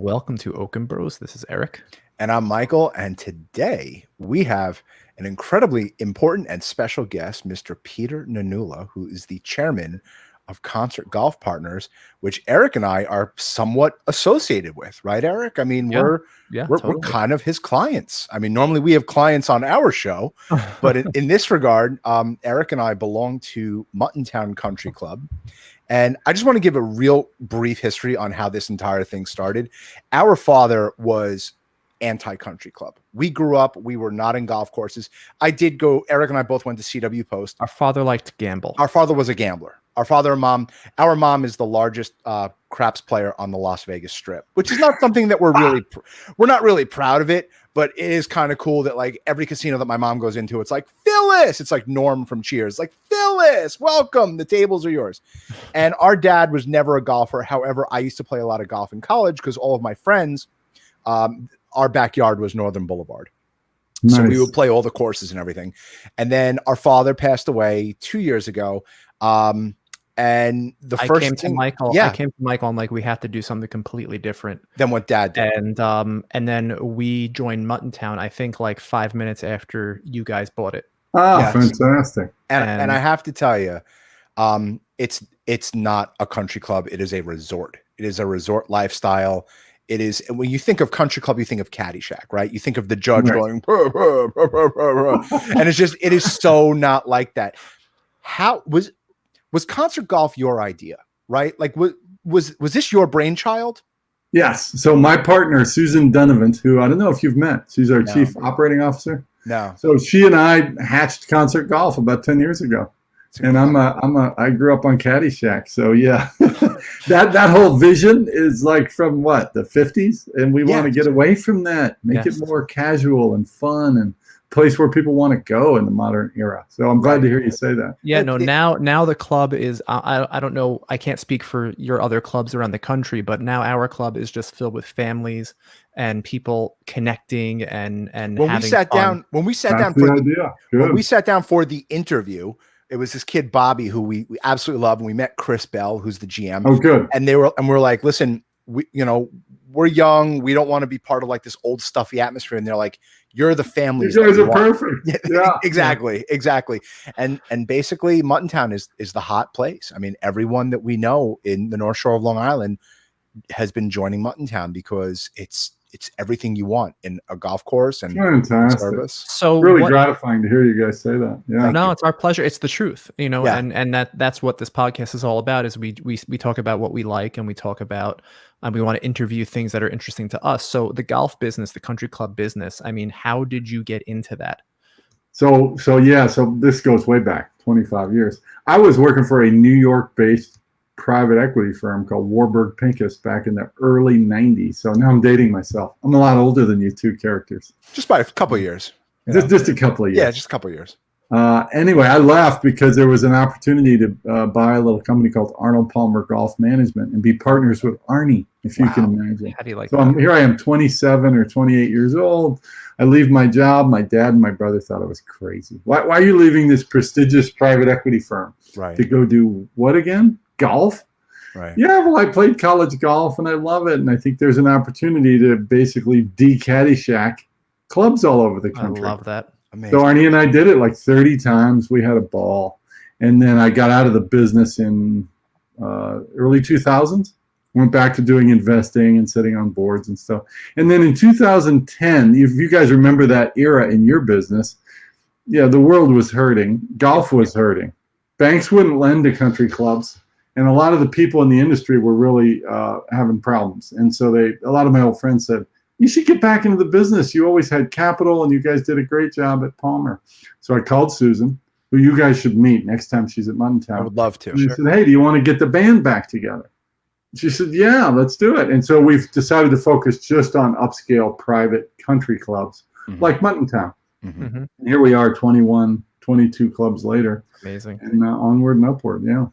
Welcome to Okon Bros. This is Eric. And I'm Michael. And today we have an incredibly important and special guest, Mr. Peter Nanula, who is the chairman of Concert Golf Partners, which Eric and I are somewhat associated with, right, Eric? I mean, we're kind of his clients. I mean, normally we have clients on our show, but in this regard, Eric and I belong to Muttontown Country Club. And I just want to give a real brief history on how this entire thing started. Our father was anti-country club. We grew up, we were not in golf courses. Eric and I both went to CW Post. Our father liked to gamble. Our father was a gambler. Our mom is the largest craps player on the Las Vegas Strip, which is not something that we're not really proud of it, but it is kind of cool that like every casino that my mom goes into, it's like, Phyllis, it's like Norm from Cheers, like, Phyllis, welcome, the tables are yours. And our dad was never a golfer. However, I used to play a lot of golf in college because all of my friends, our backyard was Northern Boulevard. Nice. So we would play all the courses and everything. And then our father passed away 2 years ago. And I came to Michael, I'm like, we have to do something completely different than what Dad did. And then we joined Muttontown, I think like 5 minutes after you guys bought it. Oh, yes. Fantastic. And I have to tell you, it's not a country club. It is a resort. It is a resort lifestyle. It is, when you think of country club, you think of Caddyshack, right? You think of the judge going, "Purr, purr, purr, purr, purr." And it is so not like that. How was concert golf your idea, right? Like, was this your brainchild? Yes. So my partner, Susan Dunavant, who I don't know if you've met, she's our chief operating officer. No. So she and I hatched concert golf about 10 years ago. And I grew up on Caddyshack. So yeah, that whole vision is like from what, the 50s? And we want to get away from that, make it more casual and fun and place where people want to go in the modern era. So I'm glad to hear you say that. Yeah, no, now the club is, I don't know, I can't speak for your other clubs around the country, but now our club is just filled with families and people connecting and when we sat down for the interview, it was this kid, Bobby, who we absolutely love. And we met Chris Bell, who's the GM. Oh, good. And we're like, listen, we're young. We don't want to be part of like this old stuffy atmosphere. And they're like, you're the family. You guys are perfect. Yeah, exactly. And basically Muttontown is the hot place. I mean, everyone that we know in the North Shore of Long Island has been joining Muttontown because it's everything you want in a golf course and service. So really gratifying to hear you guys say that. Yeah. No, it's our pleasure. It's the truth, and that's what this podcast is all about, is we talk about what we like, and we talk about, we want to interview things that are interesting to us. So the golf business, the country club business, I mean, how did you get into that? So this goes way back 25 years. I was working for a New York based private equity firm called Warburg Pincus back in the early 90s. So now I'm dating myself. I'm a lot older than you two characters. Just by a couple of years. Just a couple of years. Yeah, just a couple of years. Anyway, I left because there was an opportunity to buy a little company called Arnold Palmer Golf Management and be partners with Arnie, if you can imagine. How do you like that? Here I am, 27 or 28 years old. I leave my job. My dad and my brother thought I was crazy. Why are you leaving this prestigious private equity firm to go do what again? Golf? Right. Yeah, well, I played college golf and I love it. And I think there's an opportunity to basically de-Caddyshack clubs all over the country. I love that. Amazing. So Arnie and I did it like 30 times. We had a ball. And then I got out of the business in early 2000s. Went back to doing investing and sitting on boards and stuff. And then in 2010, if you guys remember that era in your business, the world was hurting. Golf was hurting. Banks wouldn't lend to country clubs. And a lot of the people in the industry were really having problems. And so a lot of my old friends said, you should get back into the business. You always had capital and you guys did a great job at Palmer. So I called Susan, who you guys should meet next time she's at Muttontown. I would love to. And I said, hey, do you want to get the band back together? She said, yeah, let's do it. And so we've decided to focus just on upscale private country clubs like Muttontown. Mm-hmm. And here we are 21, 22 clubs later. Amazing. And onward and upward, yeah.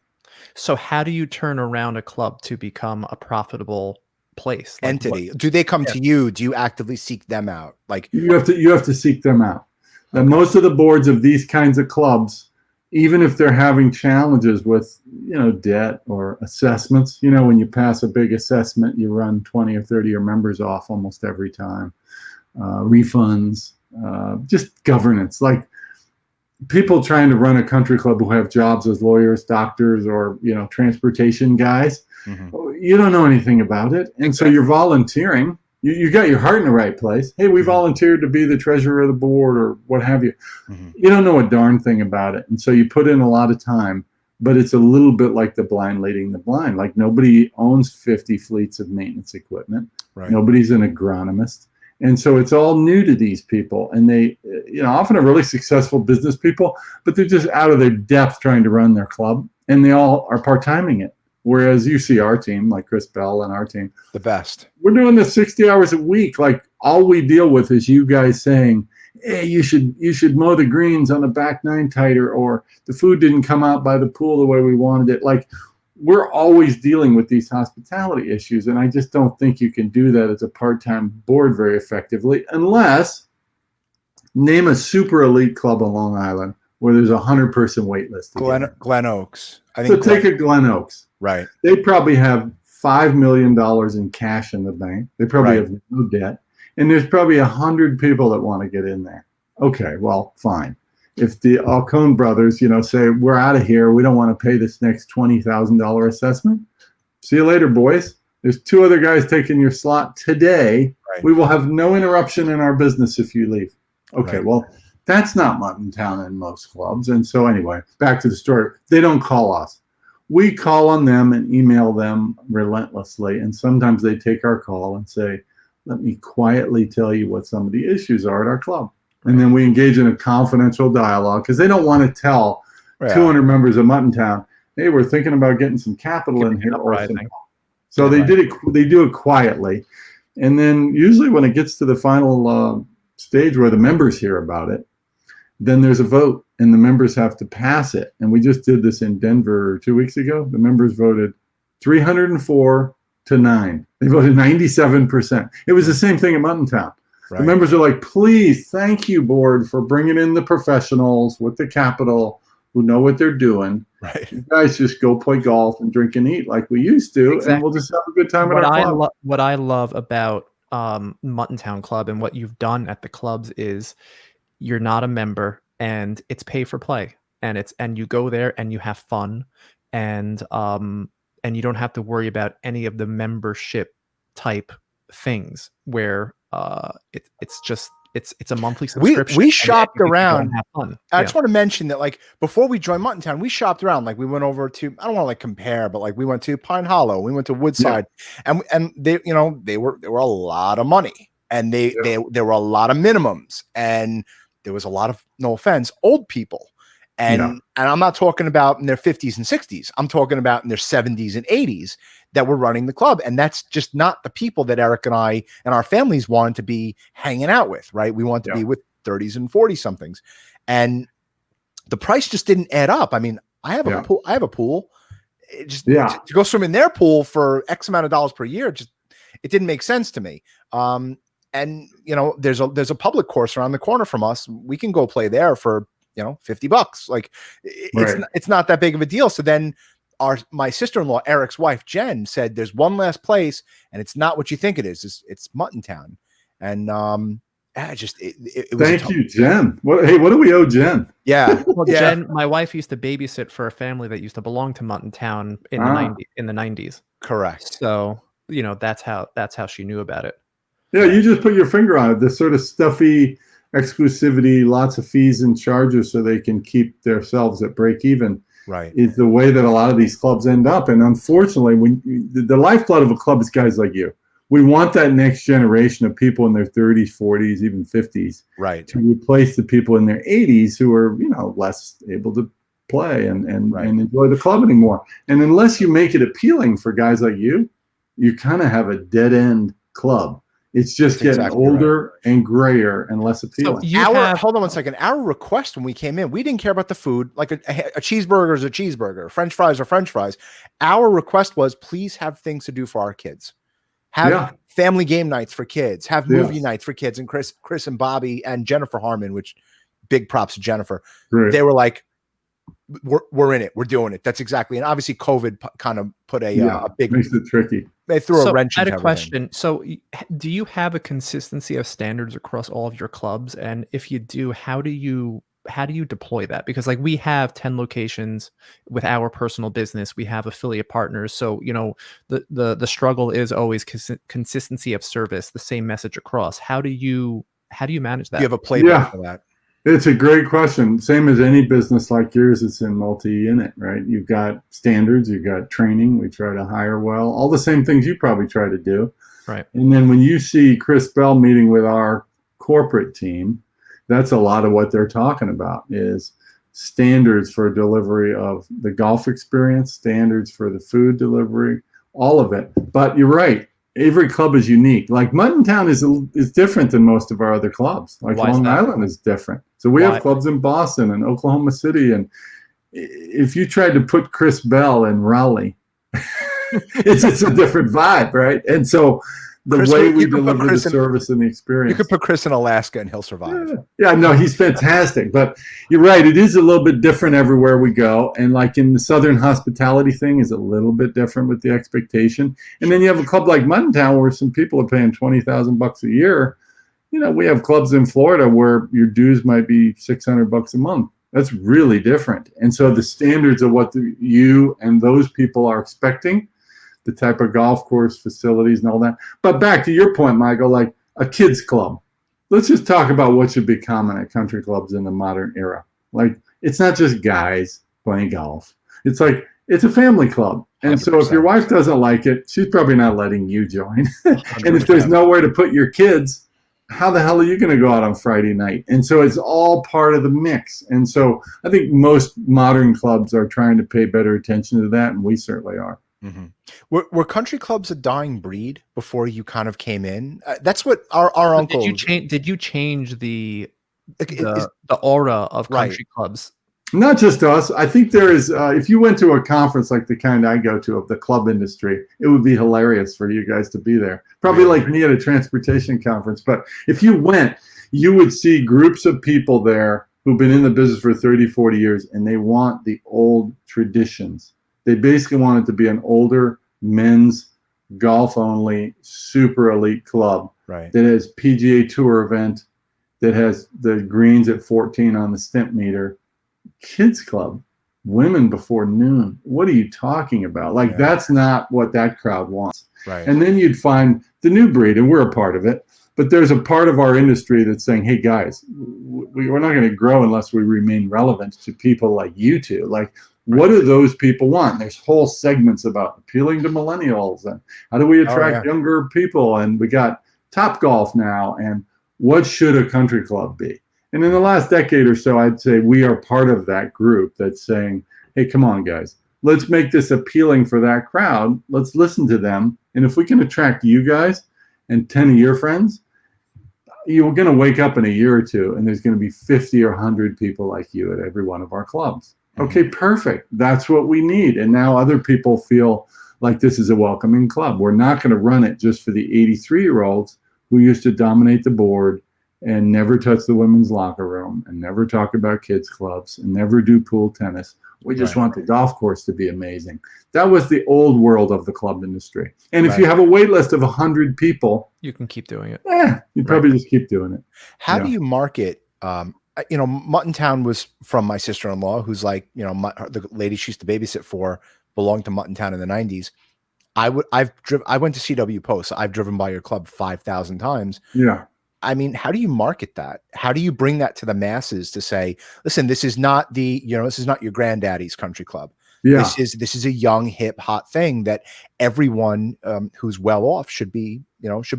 So how do you turn around a club to become a profitable place? Like entity? Do they come to you? Do you actively seek them out? Like you have to seek them out. Okay. Most of the boards of these kinds of clubs even if they're having challenges with, debt or assessments, when you pass a big assessment, you run 20 or 30 of your members off almost every time. Refunds, just governance, like people trying to run a country club who have jobs as lawyers, doctors, or, transportation guys. You don't know anything about it. And so you're volunteering. You got your heart in the right place. Hey, we volunteered to be the treasurer of the board or what have you. You don't know a darn thing about it. And so you put in a lot of time, but it's a little bit like the blind leading the blind. Like nobody owns 50 fleets of maintenance equipment. Right. Nobody's an agronomist. And so it's all new to these people. And they, often are really successful business people, but they're just out of their depth trying to run their club. And they all are part-timing it. Whereas you see our team, like Chris Bell and our team, the best. We're doing this 60 hours a week. Like all we deal with is you guys saying, hey, you should mow the greens on the back nine tighter, or the food didn't come out by the pool the way we wanted it. Like we're always dealing with these hospitality issues. And I just don't think you can do that as a part-time board very effectively, unless name a super elite club on Long Island where there's 100-person wait list. Glen Oaks. Take a Glen Oaks. Right. They probably have $5 million in cash in the bank. They probably have no debt. And there's probably 100 people that want to get in there. Okay, well, fine. If the Okon brothers, say, we're out of here, we don't want to pay this next $20,000 assessment. See you later, boys. There's 2 other guys taking your slot today. Right. We will have no interruption in our business if you leave. Okay, well, that's not Mutton Town in most clubs. And so anyway, back to the story. They don't call us. We call on them and email them relentlessly. And sometimes they take our call and say, let me quietly tell you what some of the issues are at our club. And then we engage in a confidential dialogue because they don't want to tell 200 members of Mutton Town, hey, we're thinking about getting some capital in here. So they do it quietly. And then usually when it gets to the final stage where the members hear about it, then there's a vote and the members have to pass it. And we just did this in Denver 2 weeks ago. The members voted 304 to 9. They voted 97%. It was the same thing at Mutton Town. Right. The members are like, please, thank you, board, for bringing in the professionals with the capital who know what they're doing. Right. You guys just go play golf and drink and eat like we used to, and we'll just have a good time at our club. What I love about Mutton Town Club and what you've done at the clubs is you're not a member and it's pay for play, and you go there and you have fun, and you don't have to worry about any of the membership type things where it's a monthly subscription. We shopped around. Have fun. I just want to mention that, like, before we joined Mutton Town, we shopped around. Like, we went over to, I don't want to like compare, but like we went to Pine Hollow, we went to Woodside, and they, they were a lot of money, and there were a lot of minimums, and there was a lot of, no offense, old people. And I'm not talking about in their 50s and 60s. I'm talking about in their 70s and 80s that were running the club. And that's just not the people that Eric and I and our families wanted to be hanging out with, right? We want to be with 30s and 40 somethings. And the price just didn't add up. I mean, I have a pool. It just to go swim in their pool for X amount of dollars per year, it didn't make sense to me. And there's a public course around the corner from us. We can go play there for $50. Like it's not that big of a deal. So then my sister-in-law, Eric's wife, Jen, said there's one last place, and it's not what you think it is. It's Mutton Town. And it was thank you, Jen. What do we owe Jen? Yeah. Well, Jen, my wife used to babysit for a family that used to belong to Mutton Town in the 90s. Correct. So, that's how she knew about it. Yeah, you just put your finger on it. This sort of stuffy exclusivity, lots of fees and charges so they can keep themselves at break even. Right. Is the way that a lot of these clubs end up. And unfortunately, the lifeblood of a club is guys like you. We want that next generation of people in their 30s, 40s, even 50s, to replace the people in their 80s who are, less able to play and enjoy the club anymore. And unless you make it appealing for guys like you kind of have a dead end club. It's just getting older and grayer and less appealing. So hold on one second. Our request when we came in, we didn't care about the food. Like a cheeseburger is a cheeseburger. French fries are French fries. Our request was, please have things to do for our kids. Have family game nights for kids. Have movie nights for kids. And Chris and Bobby and Jennifer Harmon, which big props to Jennifer. They were like, we're in it. We're doing it. That's exactly. And obviously COVID kind of put a big, makes it tricky. They threw a wrench into everything. I had a question. So do you have a consistency of standards across all of your clubs? And if you do, how do you deploy that? Because like we have 10 locations with our personal business, we have affiliate partners. So, the struggle is always consistency of service, the same message across. How do you manage that? Do you have a playbook for that? It's a great question. Same as any business like yours, it's in multi-unit, right? You've got standards, you've got training. We try to hire well, all the same things you probably try to do. Right. And then when you see Chris Bell meeting with our corporate team, that's a lot of what they're talking about is standards for delivery of the golf experience, standards for the food delivery, all of it. But you're right. Every club is unique. Like Muttontown is different than most of our other clubs. Like Long Island is different. So we have clubs in Boston and Oklahoma City. And if you tried to put Chris Bell in Raleigh, it's a different vibe, right? And so the way we deliver the service and the experience. You could put Chris in Alaska and he'll survive. Yeah, no, he's fantastic. But you're right. It is a little bit different everywhere we go. And like in the Southern hospitality thing is a little bit different with the expectation. And then you have a club like Muttontown where some people are paying $20,000 a year. We have clubs in Florida where your dues might be $600 a month. That's really different. And so the standards of what you and those people are expecting, the type of golf course facilities and all that. But back to your point, Michael, like a kids club. Let's just talk about what should be common at country clubs in the modern era. Like it's not just guys playing golf. It's like it's a family club. And 100%. So if your wife doesn't like it, she's probably not letting you join. And if there's nowhere to put your kids, how the hell are you going to go out on Friday night? And so it's all part of the mix. And so I think most modern clubs are trying to pay better attention to that, and we certainly are. Mm-hmm. Were country clubs a dying breed before you kind of came in? That's what our uncle. Did you change the aura of country clubs? Not just us. I think there is. If you went to a conference like the kind I go to of the club industry, it would be hilarious for you guys to be there. Probably like me at a transportation conference. But if you went, you would see groups of people there who've been in the business for 30, 40 years, and they want the old traditions. They basically want it to be an older men's golf only super elite club that has PGA Tour event, that has the greens at 14 on the stimp meter, kids club, women before noon. What are you talking about? Like that's not what that crowd wants. Right. And then you'd find the new breed, and we're a part of it. But there's a part of our industry that's saying, hey guys, we're not going to grow unless we remain relevant to people like you two. Like, what do those people want? There's whole segments about appealing to millennials and how do we attract younger people? And we got Topgolf now. And what should a country club be? And in the last decade or so, I'd say we are part of that group that's saying, hey, come on, guys, let's make this appealing for that crowd. Let's listen to them. And if we can attract you guys and 10 of your friends, you're going to wake up in a year or two and there's going to be 50 or 100 people like you at every one of our clubs. Okay, perfect. That's what we need. And now other people feel like this is a welcoming club. We're not going to run it just for the 83-year-olds who used to dominate the board and never touch the women's locker room and never talk about kids clubs and never do pool tennis. We just want the golf course to be amazing. That was the old world of the club industry. And if you have a wait list of 100 people, you can keep doing it. You probably just keep doing it. How do you market? Muttontown was from my sister-in-law, who's like, the lady she used to babysit for belonged to Muttontown in the 90s. I went to CW Post. I've driven by your club 5,000 times. Yeah. I mean, how do you market that? How do you bring that to the masses to say, listen, this is not this is not your granddaddy's country club. Yeah. This is a young, hip, hot thing that everyone who's well off should be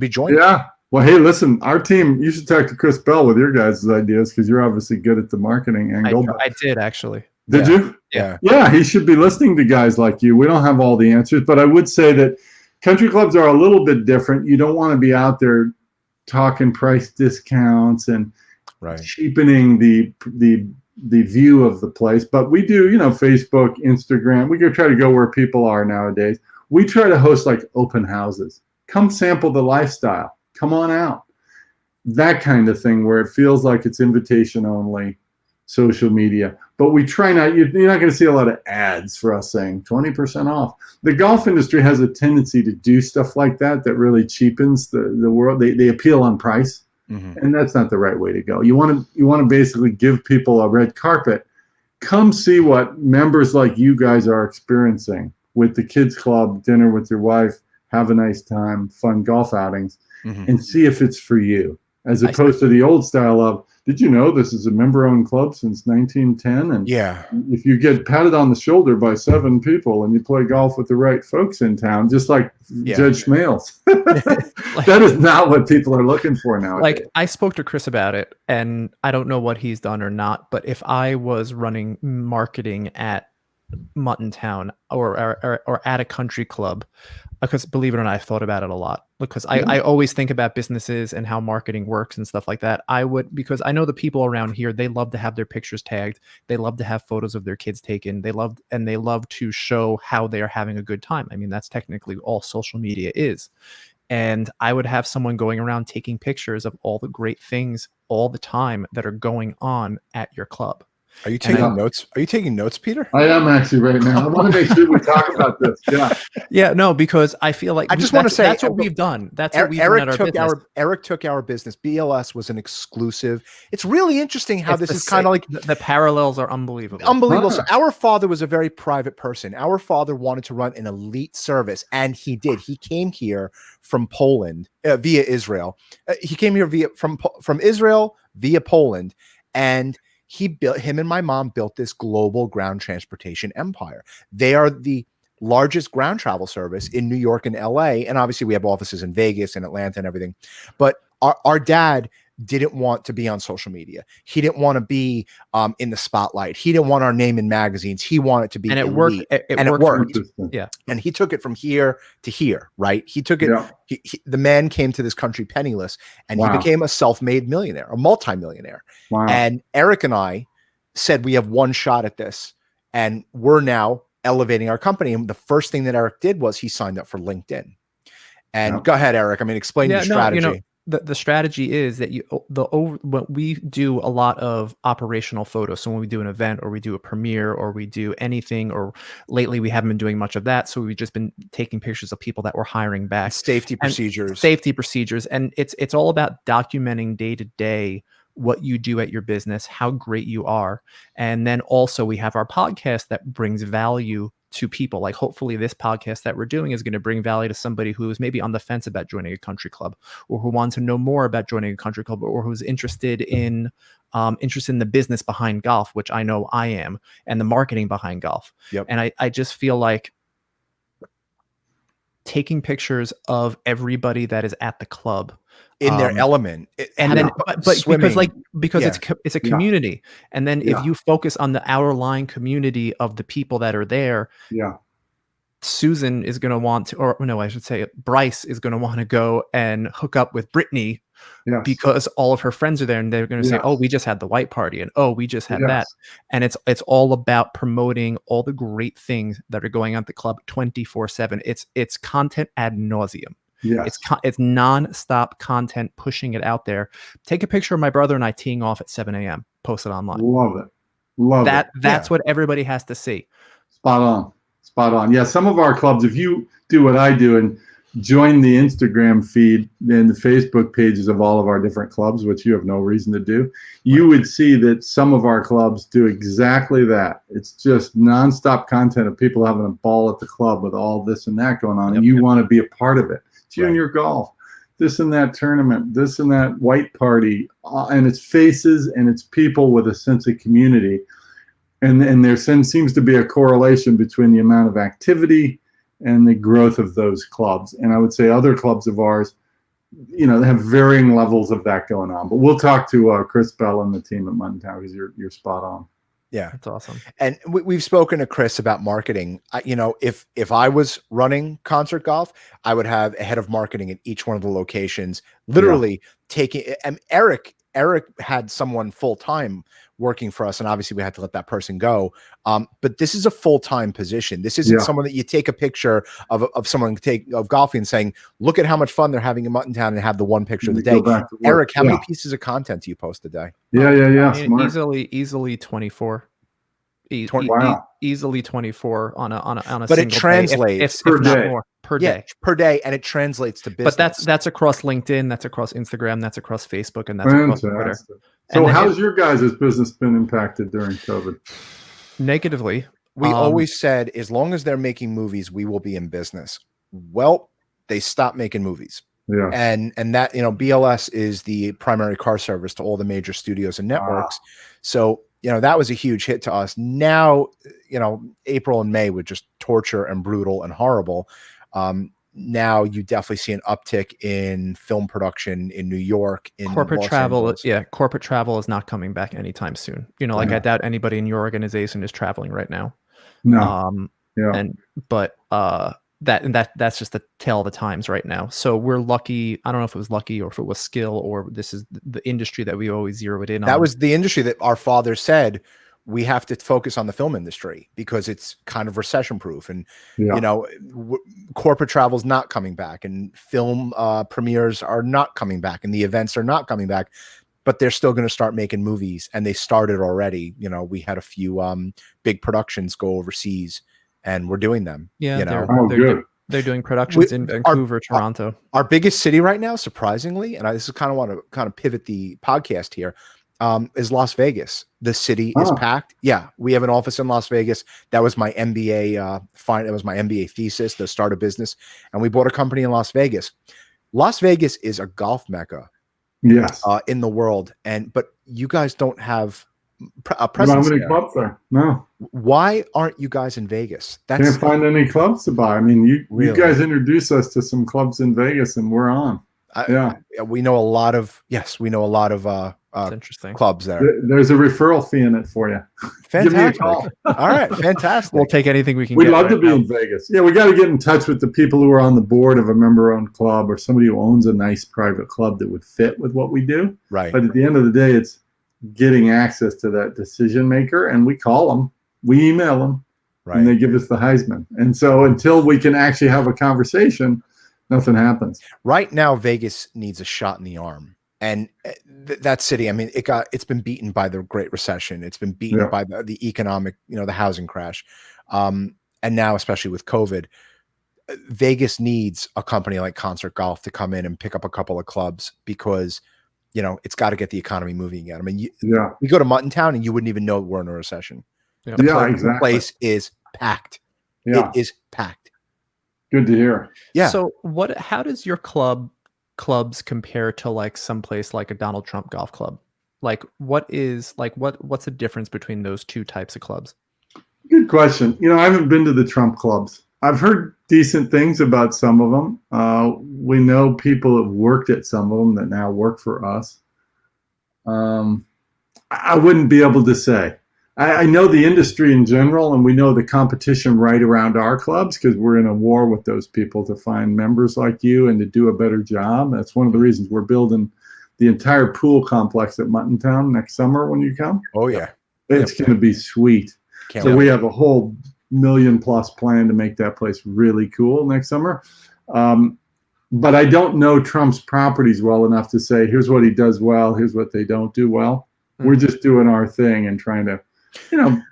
joining. Yeah. Well, hey, listen, our team, you should talk to Chris Bell with your guys' ideas because you're obviously good at the marketing angle. I did actually. Did you? Yeah. Yeah, he should be listening to guys like you. We don't have all the answers, but I would say that country clubs are a little bit different. You don't want to be out there talking price discounts and cheapening the view of the place. But we do, Facebook, Instagram. We try to go where people are nowadays. We try to host like open houses. Come sample the lifestyle. Come on out. That kind of thing where it feels like it's invitation only. social media. But we try not, you're not going to see a lot of ads for us saying 20% off. The golf industry has a tendency to do stuff like that really cheapens the world. They appeal on price. And that's not the right way to go. You want to basically give people a red carpet. Come see what members like you guys are experiencing with the kids club, dinner with your wife, have a nice time, fun golf outings, and see if it's for you. As opposed to the old style of, did you know this is a member-owned club since 1910? And if you get patted on the shoulder by 7 people and you play golf with the right folks in town, just like Judge Schmales, that is not what people are looking for nowadays. Like, I spoke to Chris about it, and I don't know what he's done or not, but if I was running marketing at Muttontown or at a country club, because believe it or not, I've thought about it a lot, because I always think about businesses and how marketing works and stuff like that. I would, because I know the people around here, they love to have their pictures tagged. They love to have photos of their kids taken. They love to show how they are having a good time. I mean, that's technically all social media is. And I would have someone going around taking pictures of all the great things all the time that are going on at your club. Are you taking notes? Are you taking notes, Peter? I am actually right now. I want to make sure we talk about this. Yeah, no, because I feel like I just want to say that's what we've done. That's what we've done at our business. Eric took our business. BLS was an exclusive. It's really interesting how this is kind of like the parallels are unbelievable. Unbelievable. So our father was a very private person. Our father wanted to run an elite service, and he did. He came here from Poland via Israel. He came here from Israel via Poland, and him and my mom built this global ground transportation empire. They are the largest ground travel service in New York and LA. And obviously we have offices in Vegas and Atlanta and everything. But our dad didn't want to be on social media. He didn't want to be in the spotlight. He didn't want our name in magazines. He wanted to be and it elite. worked. It worked. Yeah. And he took it from here to here, right? He took it. Yeah. The man came to this country penniless, and he became a self-made millionaire, a multimillionaire. Wow. And Eric and I said, we have one shot at this, and we're now elevating our company. And the first thing that Eric did was he signed up for LinkedIn. And go ahead, Eric. I mean, explain your strategy. The strategy is that when we do a lot of operational photos. So when we do an event, or we do a premiere, or we do anything, or lately we haven't been doing much of that. So we've just been taking pictures of people that we're hiring back. Safety procedures. And it's all about documenting day to day what you do at your business, how great you are. And then also we have our podcast that brings value to people. Like, hopefully this podcast that we're doing is going to bring value to somebody who is maybe on the fence about joining a country club, or who wants to know more about joining a country club, or who's interested in the business behind golf, which I know I am, and the marketing behind golf. Yep. And I just feel like taking pictures of everybody that is at the club in their element, and then but because it's a community, and then if you focus on the hour-line community of the people that are there, Susan is going to want to, or no, I should say Bryce is going to want to go and hook up with Brittany because all of her friends are there, and they're going to say, oh, we just had the white party, and oh, we just had that. And it's all about promoting all the great things that are going on at the club 24/7. It's content ad nauseum. Yes. It's non-stop content, pushing it out there. Take a picture of my brother and I teeing off at 7 a.m. Post it online. Love it. That's what everybody has to see. Spot on. Yeah, some of our clubs, if you do what I do and join the Instagram feed and the Facebook pages of all of our different clubs, which you have no reason to do, you would see that some of our clubs do exactly that. It's just non-stop content of people having a ball at the club with all this and that going on, and you want to be a part of it. Junior golf, this and that tournament, this and that white party, and it's faces and it's people with a sense of community. And there seems to be a correlation between the amount of activity and the growth of those clubs. And I would say other clubs of ours, they have varying levels of that going on. But we'll talk to Chris Bell and the team at Muttontown, because you're spot on. Yeah, that's awesome. And we've spoken to Chris about marketing. If I was running Concert Golf, I would have a head of marketing at each one of the locations, literally taking. And Eric Eric had someone full-time working for us, and obviously we had to let that person go. But this is a full-time position. This isn't someone that you take a picture of someone of golfing and saying, look at how much fun they're having in Muttontown, and have the one picture of the day. Eric, how many pieces of content do you post a day? Yeah. Easily 24. Wow. Easily 24 on a but it translates if not more per day. Per day, and it translates to business. But that's across LinkedIn, that's across Instagram, that's across Facebook, and that's Fantastic. across Twitter. So how's your guys' business been impacted during COVID? Negatively. We always said, as long as they're making movies, we will be in business. Well, they stopped making movies. Yeah. And that, BLS is the primary car service to all the major studios and networks. So, that was a huge hit to us. Now, April and May were just torture and brutal and horrible. Now you definitely see an uptick in film production in New York, in corporate Los travel. Angeles. Yeah. Corporate travel is not coming back anytime soon. I doubt anybody in your organization is traveling right now. No. That's just the tale of the times right now. So we're lucky. I don't know if it was lucky or if it was skill, or this is the industry that we always zeroed in on. That was the industry that our father said, we have to focus on the film industry because it's kind of recession proof. And, corporate travel is not coming back, and film premieres are not coming back, and the events are not coming back, but they're still going to start making movies. And they started already. We had a few big productions go overseas, and we're doing them. Yeah, they're doing productions in Vancouver, Toronto. Our biggest city right now, surprisingly, and this is want to pivot the podcast here, is Las Vegas. The city is packed. Yeah, we have an office in Las Vegas. That was my MBA. That was my MBA thesis to start a business, and we bought a company in Las Vegas. Las Vegas is a golf mecca. Yes, in the world, but you guys don't have a presence. Not many clubs there. No. Why aren't you guys in Vegas? Can't find any clubs to buy. I mean, you guys introduced us to some clubs in Vegas, and we're on. We know a lot of interesting clubs there. There's a referral fee in it for you. Fantastic. Give me a call. All right, fantastic. We'll take anything we can. We'd love to be in Vegas. Yeah, we got to get in touch with the people who are on the board of a member-owned club, or somebody who owns a nice private club that would fit with what we do. Right. But at the end of the day, it's getting access to that decision maker, and we call them, we email them, and they give us the Heisman. And so until we can actually have a conversation, nothing happens. Right now, Vegas needs a shot in the arm. And that city, I mean, it's been beaten by the Great Recession. It's been beaten by the economic, the housing crash. And now, especially with COVID, Vegas needs a company like Concert Golf to come in and pick up a couple of clubs, because it's got to get the economy moving again. I mean, you go to Muttontown and you wouldn't even know we're in a recession. Exactly. The place is packed. Yeah. It is packed. Good to hear. Yeah. So how does your clubs compare to like someplace like a Donald Trump golf club? Like what's the difference between those two types of clubs? Good question. I haven't been to the Trump clubs. I've heard decent things about some of them. We know people have worked at some of them that now work for us. I wouldn't be able to say. I know the industry in general, and we know the competition right around our clubs, because we're in a war with those people to find members like you and to do a better job. That's one of the reasons we're building the entire pool complex at Muttontown next summer when you come. Oh, yeah. It's going to be sweet. We have a whole $1 million+ plan to make that place really cool next summer. But I don't know Trump's properties well enough to say, here's what he does well, here's what they don't do well. We're just doing our thing and trying to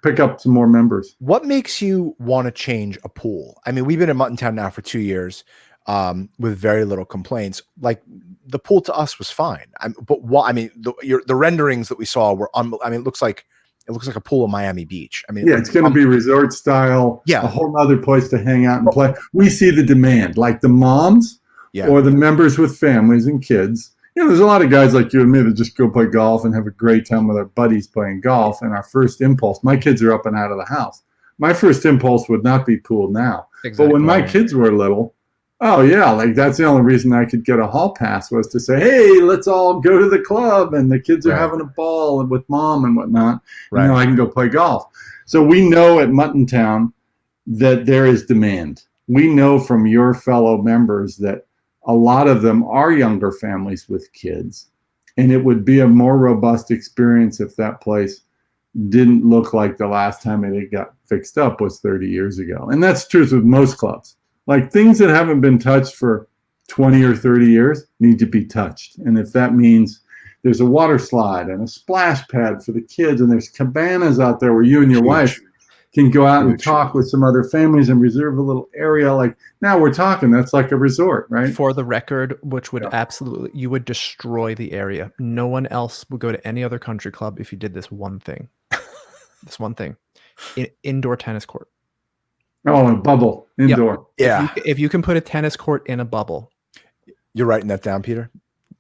pick up some more members. What makes you want to change a pool? I mean, we've been in Muttontown now for 2 years with very little complaints. Like, the pool to us was fine. The renderings that we saw were, it looks like a pool in Miami Beach. I mean, it's going to be resort style. Yeah, a whole other place to hang out and play. We see the demand, like the moms or the members with families and kids. There's a lot of guys like you and me that just go play golf and have a great time with our buddies playing golf. And our first impulse, my kids are up and out of the house. My first impulse would not be pool now. Exactly. But when my kids were little, that's the only reason I could get a hall pass, was to say, hey, let's all go to the club, and the kids are having a ball with mom and whatnot. Right. I can go play golf. So we know at Muttontown that there is demand. We know from your fellow members that a lot of them are younger families with kids. And it would be a more robust experience if that place didn't look like the last time it got fixed up was 30 years ago. And that's true with most clubs. Like things that haven't been touched for 20 or 30 years need to be touched. And if that means there's a water slide and a splash pad for the kids, and there's cabanas out there where you and your wife can go out and talk with some other families and reserve a little area. Like now we're talking, that's like a resort, right? For the record, which would absolutely, you would destroy the area. No one else would go to any other country club if you did this one thing. This one thing. Indoor tennis court. Oh, a bubble, indoor. Yeah. If you can put a tennis court in a bubble. You're writing that down, Peter?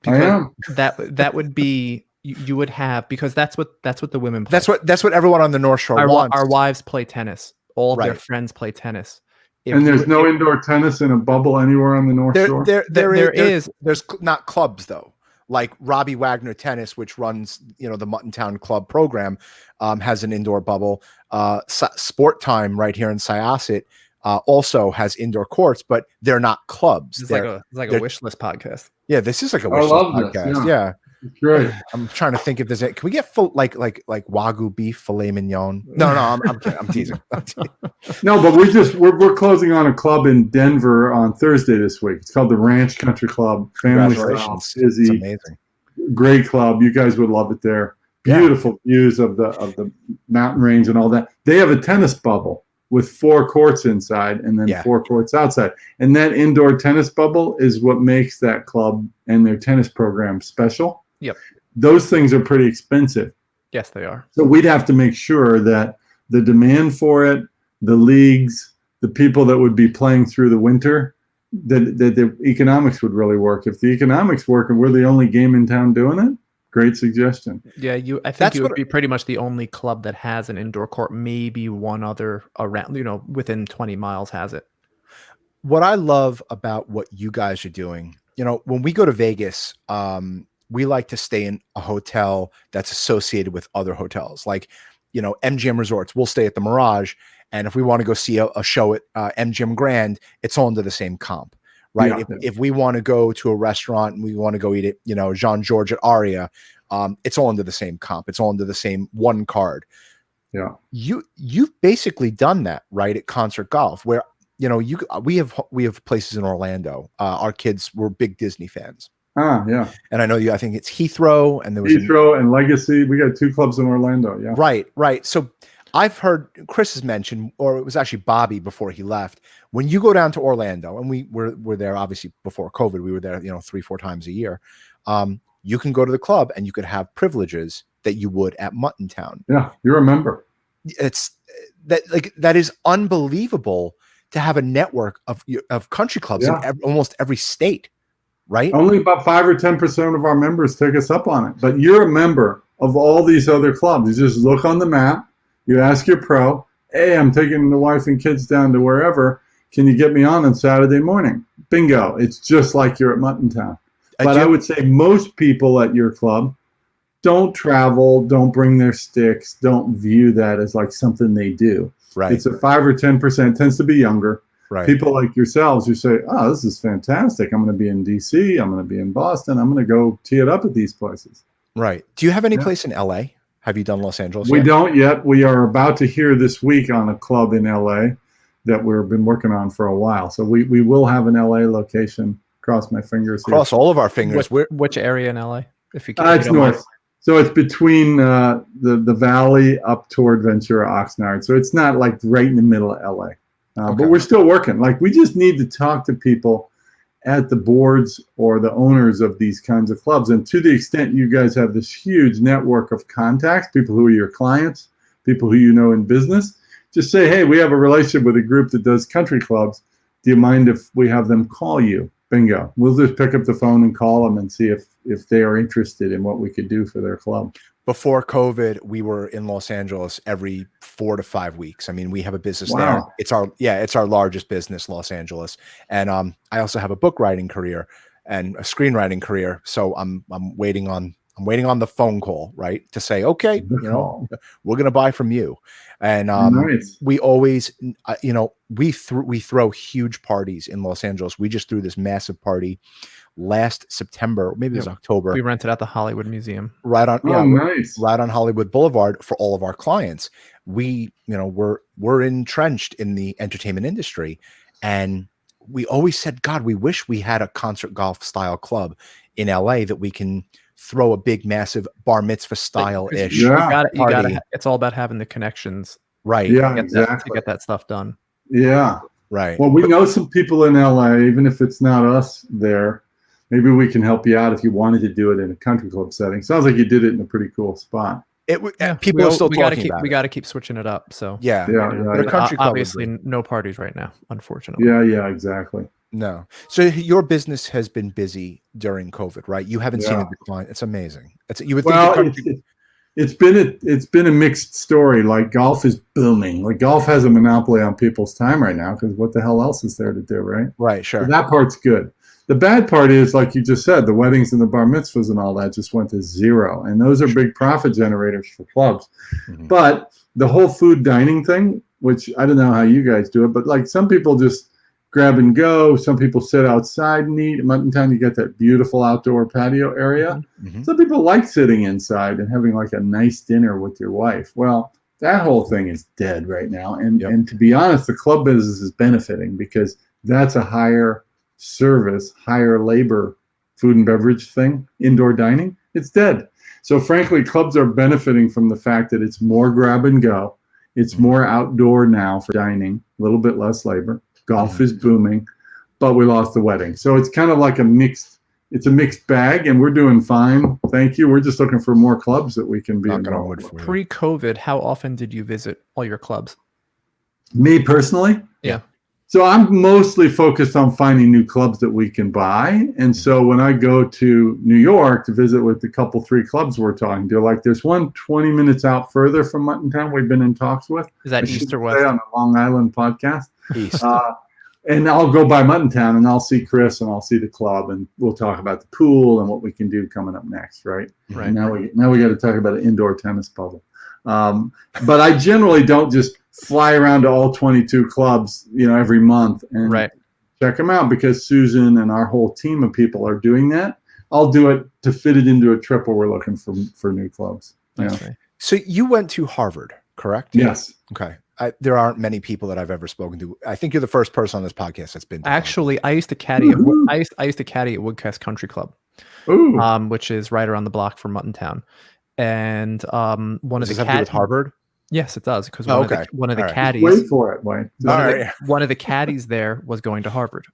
I am. That would be, you would have, because that's what the women play. That's what everyone on the North Shore wants. Our wives play tennis. All of their friends play tennis. And there's no indoor tennis in a bubble anywhere on the North Shore? There's not clubs, though. Like Robbie Wagner Tennis, which runs, the Muttontown Club program, has an indoor bubble. Sport Time right here in Syosset also has indoor courts, but they're not clubs. It's like a wish list podcast. Yeah, this is like a wish list podcast. Yeah. Great. I'm trying to think if there's can we get like Wagyu beef, filet mignon? No, I'm kidding. I'm teasing. No, but we're closing on a club in Denver on Thursday this week. It's called the Ranch Country Club. Family style, busy, it's amazing. Great club. You guys would love it there. Beautiful views of the mountain range and all that. They have a tennis bubble with 4 courts inside and then 4 courts outside. And that indoor tennis bubble is what makes that club and their tennis program special. Yep. Those things are pretty expensive. Yes, they are. So we'd have to make sure that the demand for it, the leagues, the people that would be playing through the winter, that the economics would really work. If the economics work and we're the only game in town doing it, great suggestion. Yeah, I think you would be pretty much the only club that has an indoor court. Maybe one other around, within 20 miles has it. What I love about what you guys are doing, when we go to Vegas, we like to stay in a hotel that's associated with other hotels. Like, MGM Resorts, we'll stay at the Mirage. And if we want to go see a show at MGM Grand, it's all under the same comp, right? Yeah. If we want to go to a restaurant and we want to go eat at, Jean George at Aria, it's all under the same comp. It's all under the same one card. Yeah. You've basically done that, right? At Concert Golf, where, we have places in Orlando. Our kids were big Disney fans. Yeah. And I know I think it's Heathrow, and there was Heathrow and Legacy. We got 2 clubs in Orlando. Yeah. Right. So I've heard Chris has mentioned, or it was actually Bobby before he left, when you go down to Orlando, and we were there obviously before COVID, we were there, 3-4 times a year. You can go to the club and you could have privileges that you would at Muttontown. Yeah. You're a member. It's that is unbelievable to have a network of country clubs in almost every state. Right. Only about 5 or 10% of our members take us up on it. But you're a member of all these other clubs. You just look on the map. You ask your pro, hey, I'm taking the wife and kids down to wherever. Can you get me on Saturday morning? Bingo. It's just like you're at Muttontown. But I would say most people at your club don't travel, don't bring their sticks, don't view that as like something they do. Right. It's a 5 or 10%, tends to be younger. Right. People like yourselves who say, oh, this is fantastic. I'm going to be in DC. I'm going to be in Boston. I'm going to go tee it up at these places. Right. Do you have any place in LA? Have you done Los Angeles We yet? don't yet. We are about to hear this week on a club in LA that we've been working on for a while. So we will have an LA location. Cross my fingers. Cross all of our fingers. Which area in LA? If you can. It's north. So it's between the valley up toward Ventura, Oxnard. So it's not like right in the middle of LA. But we're still working. Like, we just need to talk to people at the boards or the owners of these kinds of clubs. And to the extent you guys have this huge network of contacts, people who are your clients, people who you know in business, just say, hey, we have a relationship with a group that does country clubs. Do you mind if we have them call you? Bingo. We'll just pick up the phone and call them and see if they are interested in what we could do for their club. Before COVID, we were in Los Angeles every 4 to 5 weeks. I mean, we have a business there. It's our largest business, Los Angeles. And I also have a book writing career and a screenwriting career. So I'm waiting on I'm waiting on the phone call, right, to say, okay, we're going to buy from you. And Nice. we always, we throw huge parties in Los Angeles. We just threw this massive party last September, maybe it was October. We rented out the Hollywood Museum Right on, nice. right on Hollywood Boulevard for all of our clients. We, we're entrenched in the entertainment industry, and we always said, God, we wish we had a concert golf style club in LA that we can throw a big, massive bar mitzvah style ish. You gotta. It's all about having the connections, right? Yeah, to get that stuff done. Yeah, right. Well, we know some people in LA, even if it's not us there. Maybe we can help you out if you wanted to do it in a country club setting. Sounds like you did it in a pretty cool spot. People are still talking about it. We got to keep switching it up. So yeah. But a country club obviously no parties right now, unfortunately. Yeah, exactly. No. So your business has been busy during COVID, right? You haven't seen a decline. It's amazing. You would think it's been a mixed story. Like golf is booming. Like golf has a monopoly on people's time right now because what the hell else is there to do, right? Right, sure. So that part's good. The bad part is, like you just said, the weddings and the bar mitzvahs and all that just went to zero. And those are big profit generators for clubs. Mm-hmm. But the whole food dining thing, which I don't know how you guys do it, but like some people just grab and go. Some people sit outside and eat. In Mutton Town, you get that beautiful outdoor patio area. Mm-hmm. Some people like sitting inside and having like a nice dinner with your wife. Well, that whole thing is dead right now. And to be honest, the club business is benefiting because that's a higher service, higher labor food and beverage thing, indoor dining. It's dead. So frankly, clubs are benefiting from the fact that it's more grab and go. It's more outdoor now for dining, a little bit less labor. Golf is booming, but we lost the wedding. So it's kind of like a mixed bag, and we're doing fine. Thank you. We're just looking for more clubs that we can be involved with. Pre-COVID, how often did you visit all your clubs? Me personally? Yeah. So I'm mostly focused on finding new clubs that we can buy. And so when I go to New York to visit with the couple, 3 clubs we're talking to, like there's one 20 minutes out further from Mutton Town we've been in talks with. Is that East or West? On the Long Island podcast. East. And I'll go by Mutton Town and I'll see Chris and I'll see the club and we'll talk about the pool and what we can do coming up next, right? Right. And now we got to talk about an indoor tennis puzzle. But I generally don't just fly around to all 22 clubs, every month and check them out because Susan and our whole team of people are doing that. I'll do it to fit it into a trip where we're looking for new clubs. Okay. So you went to Harvard, correct? Yes. Okay. There aren't many people that I've ever spoken to. I think you're the first person on this podcast that's been to Actually, Harvard. I used to caddy at Woodcrest Country Club, which is right around the block from Mutton Town. And one of the have to do with Harvard? Yes, it does, because one of the caddies. Wait for it, Wayne. One of the caddies there was going to Harvard.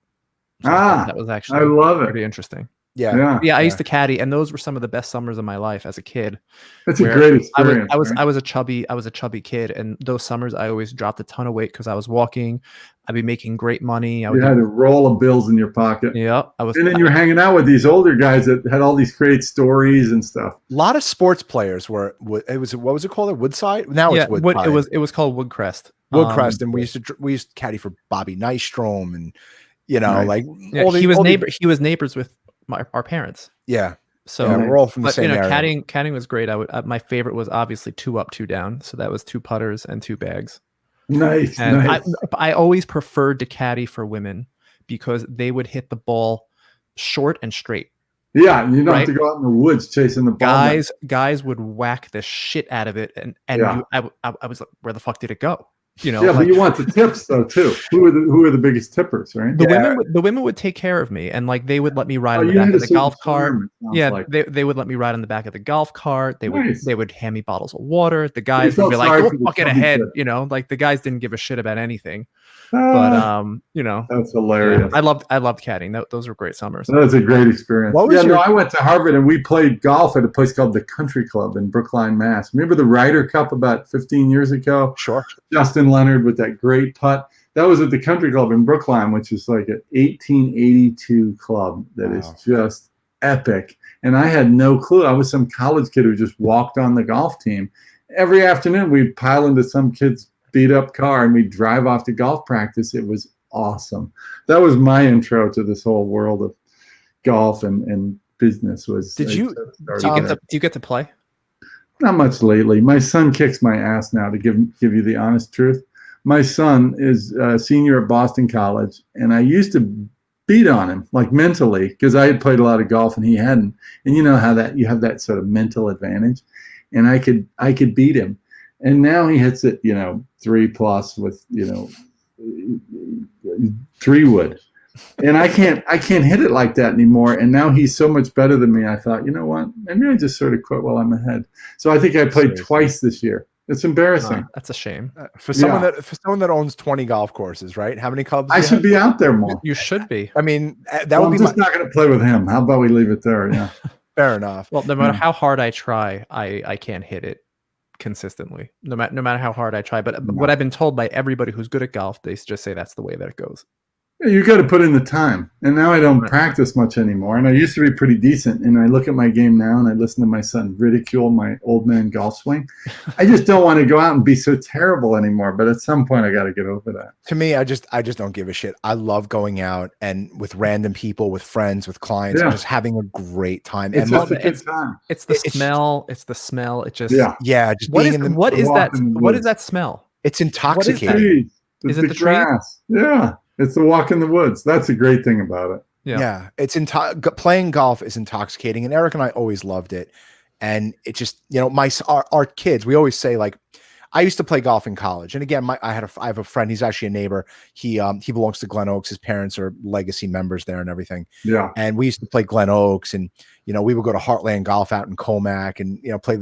So that was actually I love pretty interesting. Yeah. I used to caddy, and those were some of the best summers of my life as a kid. That's a great experience. I was a chubby kid, and those summers I always dropped a ton of weight because I was walking. I'd be making great money. You had a roll of bills in your pocket. Yeah, and then you were hanging out with these older guys that had all these great stories and stuff. A lot of sports players were. It was what was it called? Woodside. Now it's Woodside. It was called Woodcrest. Woodcrest, and we used to caddy for Bobby Nystrom, and he was neighbors with our parents. Yeah. So we're all from the same area. caddying was great. My favorite was obviously 2 up, 2 down. So that was 2 putters and 2 bags. Nice. I always preferred to caddy for women because they would hit the ball short and straight. Yeah, you don't have to go out in the woods chasing the ball. Guys would whack the shit out of it, and I was like, where the fuck did it go? But you want the tips though too. Who are the biggest tippers, right? The women would take care of me, and like they would let me ride on the back of the golf cart. They would let me ride on the back of the golf cart. They would hand me bottles of water. The guys would be like, "Go fucking ahead," like the guys didn't give a shit about anything. But that's hilarious. I loved caddying. Those were great summers. That's a great experience. I went to Harvard and we played golf at a place called the Country Club in Brookline, Mass. Remember the Ryder Cup about 15 years ago? Sure. Justin Leonard with that great putt. That was at the Country Club in Brookline, which is like an 1882 club that is just epic. And I had no clue. I was some college kid who just walked on the golf team. Every afternoon we'd pile into some kid's beat up car and we'd drive off to golf practice. It was awesome. That was my intro to this whole world of golf and business was. Do you get to play? Not much lately. My son kicks my ass now, to give you the honest truth. My son is a senior at Boston College, and I used to beat on him, like mentally, because I had played a lot of golf and he hadn't. And you know how that you have that sort of mental advantage, and I could beat him. And now he hits it, 3+ with 3-wood. And I can't hit it like that anymore. And now he's so much better than me. I thought, you know what? Maybe I just sort of quit while I'm ahead. So I think I played twice this year. It's embarrassing. That's a shame. For someone that owns 20 golf courses, right? How many clubs? I should be out there more. You should be. I mean, that would I'm be just not going to play with him. How about we leave it there? Yeah. Fair enough. Well, no matter how hard I try, I can't hit it consistently. No matter how hard I try. But what I've been told by everybody who's good at golf, they just say that's the way that it goes. You got to put in the time. And now I don't practice much anymore. And I used to be pretty decent. And I look at my game now and I listen to my son ridicule my old man golf swing. I just don't want to go out and be so terrible anymore. But at some point, I got to get over that. To me, I just don't give a shit. I love going out and with random people, with friends, with clients, and just having a great time. It's just a good time. It's the smell. It's the smell. It just just being in the what is that? What is that smell? It's intoxicating. Is it the grass? Yeah. It's the walk in the woods. That's a great thing about it. Yeah. It's playing golf is intoxicating, and Eric and I always loved it. And it just, our kids, we always say, like, I used to play golf in college. And again, I have a friend, he's actually a neighbor. He belongs to Glen Oaks. His parents are legacy members there and everything. Yeah. And we used to play Glen Oaks, and we would go to Heartland Golf out in Comac and play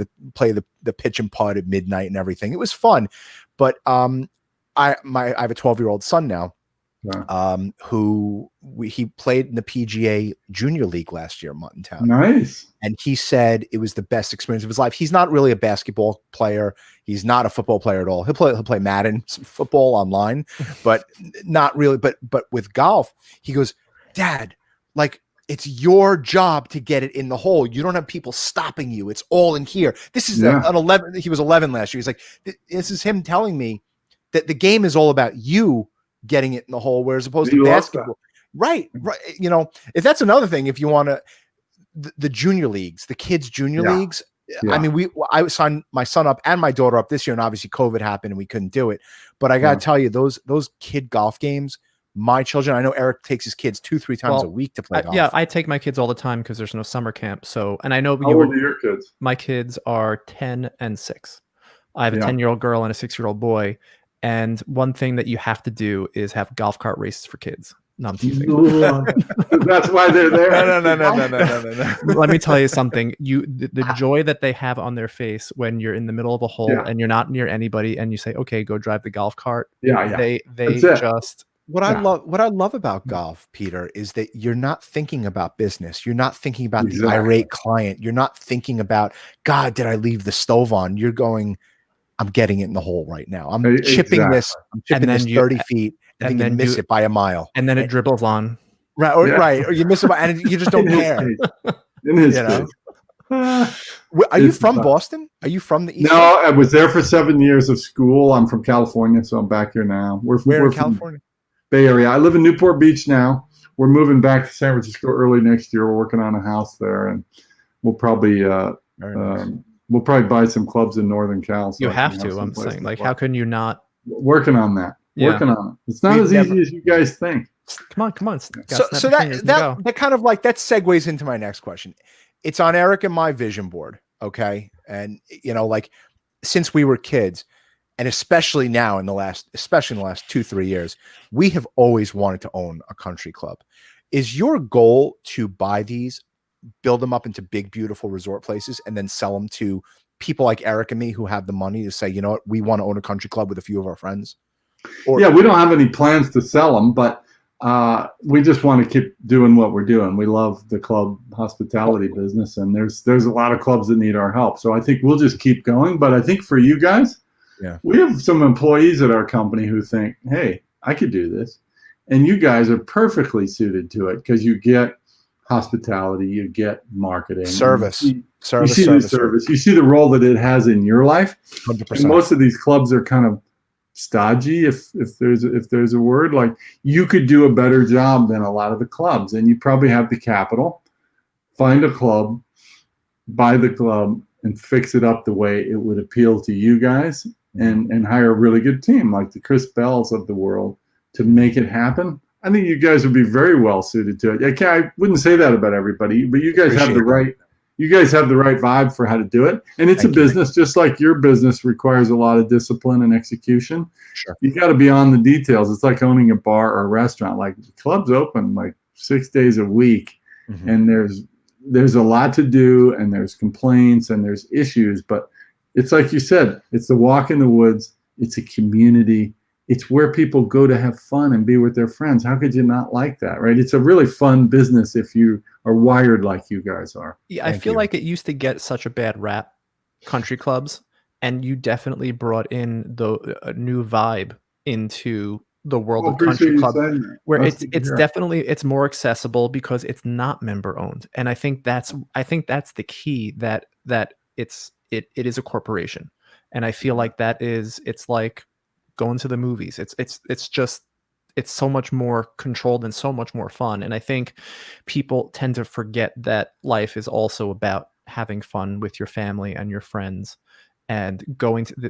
the pitch and putt at midnight and everything. It was fun. But I have a 12-year-old son now. He played in the PGA Junior League last year in Muttontown. Nice. And he said it was the best experience of his life. He's not really a basketball player. He's not a football player at all. He'll play Madden football online, but not really. But with golf, he goes, Dad, like, it's your job to get it in the hole. You don't have people stopping you. It's all in here. This is an 11. He was 11 last year. He's like, this is him telling me that the game is all about you getting it in the hole, whereas opposed to basketball. Right. If that's another thing, if you want to, the junior leagues, the kids junior leagues. I mean, I signed my son up and my daughter up this year, and obviously COVID happened and we couldn't do it. But I got to tell you, those kid golf games, my children, I know Eric takes his kids 2-3 times a week to play golf. Yeah, I take my kids all the time because there's no summer camp. So, and I know how old are your kids? My kids are 10 and 6. I have a 10-year-old girl and a 6-year-old boy. And one thing that you have to do is have golf cart races for kids. No, I'm teasing. That's why they're there. No. Let me tell you something. The joy that they have on their face when you're in the middle of a hole and you're not near anybody, and you say, "Okay, go drive the golf cart." They just. What I love about golf, Peter, is that you're not thinking about business. You're not thinking about the irate client. You're not thinking about, God, did I leave the stove on? You're going, I'm getting it in the hole right now. I'm chipping this. I'm chipping this 30 feet, and then you miss it by a mile. And then it dribbles on. Right. Or you miss it by, and you just don't care. In his case. Are you from Boston? Are you from the East? No, I was there for 7 years of school. I'm from California, so I'm back here now. We're in California? Bay Area. I live in Newport Beach now. We're moving back to San Francisco early next year. We're working on a house there, and we'll probably we'll probably buy some clubs in Northern Cal. So you have to. I'm saying, like, how can you not? Working on that. Working on it. It's not as easy as you guys think. Come on. So that kind of like that segues into my next question. It's on Eric and my vision board, okay? And like since we were kids, and especially now in the last 2-3 years, we have always wanted to own a country club. Is your goal to buy these, build them up into big, beautiful resort places, and then sell them to people like Eric and me who have the money to say, you know what, we want to own a country club with a few of our friends? We don't have any plans to sell them, but we just want to keep doing what we're doing. We love the club hospitality business, and there's a lot of clubs that need our help. So I think we'll just keep going. But I think for you guys, we have some employees at our company who think, hey, I could do this. And you guys are perfectly suited to it because you get hospitality, you get marketing, service. You see the role that it has in your life. 100%. And most of these clubs are kind of stodgy, if there's a word. Like, you could do a better job than a lot of the clubs, and you probably have the capital find a club, buy the club, and fix it up the way it would appeal to you guys, and hire a really good team like the Chris Bells of the world to make it happen. I think you guys would be very well suited to it. I wouldn't say that about everybody, but you guys have the right. You guys have the right vibe for how to do it. And it's a business, just like your business requires a lot of discipline and execution. Sure. You got to be on the details. It's like owning a bar or a restaurant. Like, the club's open like 6 days a week, and there's a lot to do, and there's complaints and there's issues. But it's like you said, it's the walk in the woods. It's a community. It's where people go to have fun and be with their friends. How could you not like that, right? It's a really fun business if you are wired like you guys are. Yeah, I feel like it used to get such a bad rap, country clubs, and you definitely brought in a new vibe into the world of country club, where it's definitely, it's more accessible because it's not member owned. And I think that's the key, that it is a corporation. And I feel like it's like going to the movies. It's so much more controlled and so much more fun. And I think people tend to forget that life is also about having fun with your family and your friends, and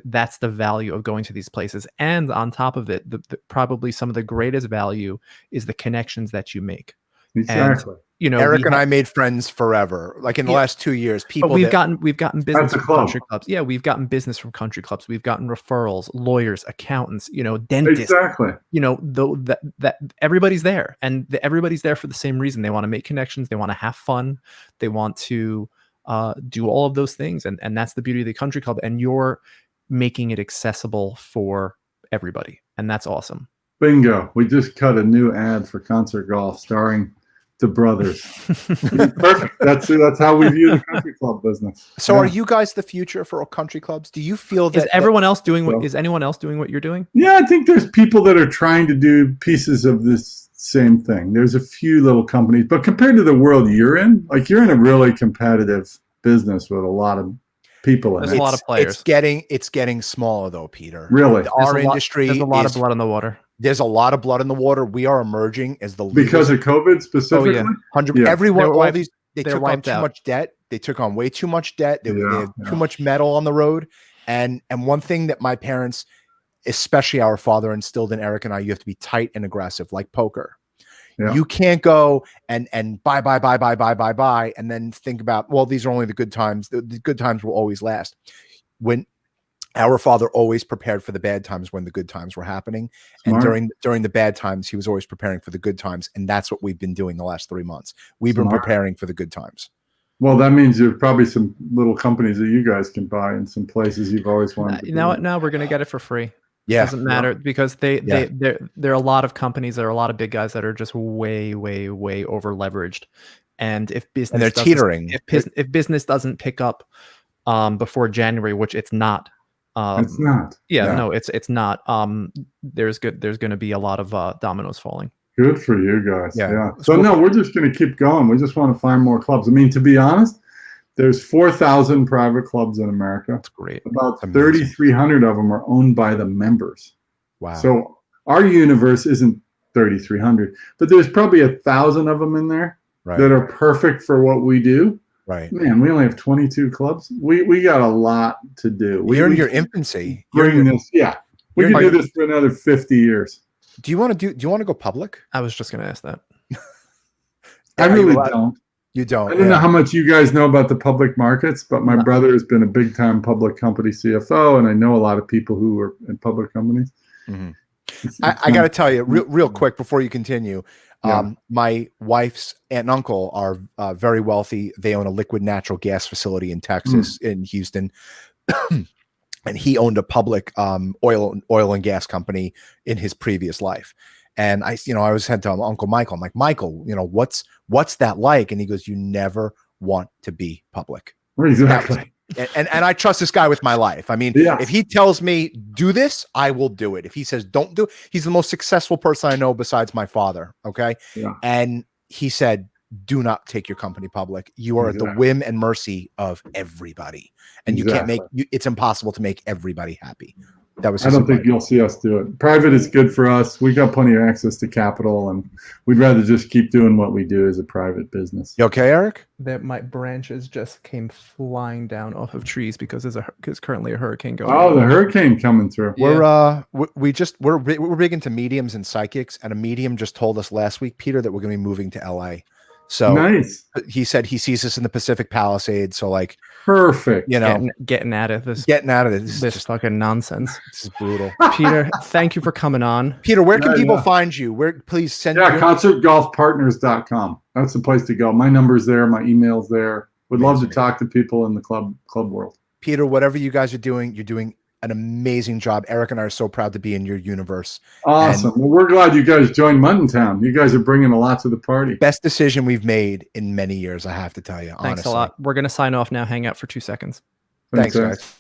that's the value of going to these places. And on top of it, probably some of the greatest value is the connections that you make. Exactly. And, Eric and I made friends forever. Like in the last 2 years, people we've gotten business from country clubs. Yeah, we've gotten business from country clubs. We've gotten referrals, lawyers, accountants, dentists. Exactly. That everybody's there, and everybody's there for the same reason. They want to make connections. They want to have fun. They want to do all of those things, and that's the beauty of the country club. And you're making it accessible for everybody, and that's awesome. Bingo! We just cut a new ad for Concert Golf starring the brothers. Perfect. That's how we view the country club business. So are you guys the future for country clubs? Do you feel that is anyone else doing what you're doing? Yeah, I think there's people that are trying to do pieces of this same thing. There's a few little companies, but compared to the world you're in, like, you're in a really competitive business with a lot of people in it. There's a lot of players. It's getting smaller though, Peter. Really? Our industry, there's a lot of blood in the water. There's a lot of blood in the water. We are emerging as the leaders. Because of COVID specifically? Everyone, they took on too out. much debt. They took on way too much debt. They had too much metal on the road. And one thing that my parents, especially our father, instilled in Eric and I, you have to be tight and aggressive, like poker. Yeah. You can't go and buy, and then think about, well, these are only the good times. The good times will always last. When our father always prepared for the bad times when the good times were happening. Smart. And during the bad times, he was always preparing for the good times. And that's what we've been doing the last 3 months. We've been preparing for the good times. Well, that means there's probably some little companies that you guys can buy in some places you've always wanted to. Now we're going to get it for free. Yeah. It doesn't matter because there are a lot of companies, there are a lot of big guys that are just way over leveraged. And if business and they're teetering, if business doesn't pick up before January, which it's not. It's not. Yeah, no, it's not. There's going to be a lot of dominoes falling. Good for you guys. Yeah. So no, we're just going to keep going. We just want to find more clubs. I mean, to be honest, there's 4,000 private clubs in America. That's great. About 3,300 of them are owned by the members. Wow. So our universe isn't 3,300, but there's probably 1,000 of them in there that are perfect for what we do. Right. Man, we only have 22 clubs. We got a lot to do. You're in your infancy. We can do this for another 50 years. Do you want to go public? I was just going to ask that. I really don't. You don't. I don't know how much you guys know about the public markets, but my brother has been a big time public company CFO, and I know a lot of people who are in public companies. Mm-hmm. I got to tell you real quick before you continue. My wife's aunt and uncle are very wealthy. They own a liquid natural gas facility in Texas, in Houston. And he owned a public oil and gas company in his previous life. And I was said to him, Uncle Michael, I'm like, Michael, what's that like? And he goes, you never want to be public. Exactly. And I trust this guy with my life. I mean, if he tells me do this, I will do it. If he says don't do it, he's the most successful person I know besides my father. Okay. Yeah. And he said, do not take your company public. You are at the whim and mercy of everybody. And you can't it's impossible to make everybody happy. That was I don't think you'll see us do it. Private is good for us. We got plenty of access to capital, and we'd rather just keep doing what we do as a private business. You okay, Eric? That my branches just came flying down off of trees because there's currently a hurricane going Oh, on. the hurricane coming through. Yeah. We're big into mediums and psychics, and a medium just told us last week, Peter, that we're going to be moving to LA. So nice. He said he sees us in the Pacific Palisades. So like, perfect. You know, getting out of this. This just fucking nonsense. This is brutal. Peter, thank you for coming on. Peter, where can people find you? Please send. concertgolfpartners.com. That's the place to go. My number's there. My email's there. Would love to talk to people in the club world. Peter, whatever you guys are doing, you're doing an amazing job. Eric and I are so proud to be in your universe. Awesome. Well, we're glad you guys joined Muttontown. You guys are bringing a lot to the party. Best decision we've made in many years, I have to tell you. Thanks honestly. a lot. We're going to sign off now. Hang out for 2 seconds. Thanks guys.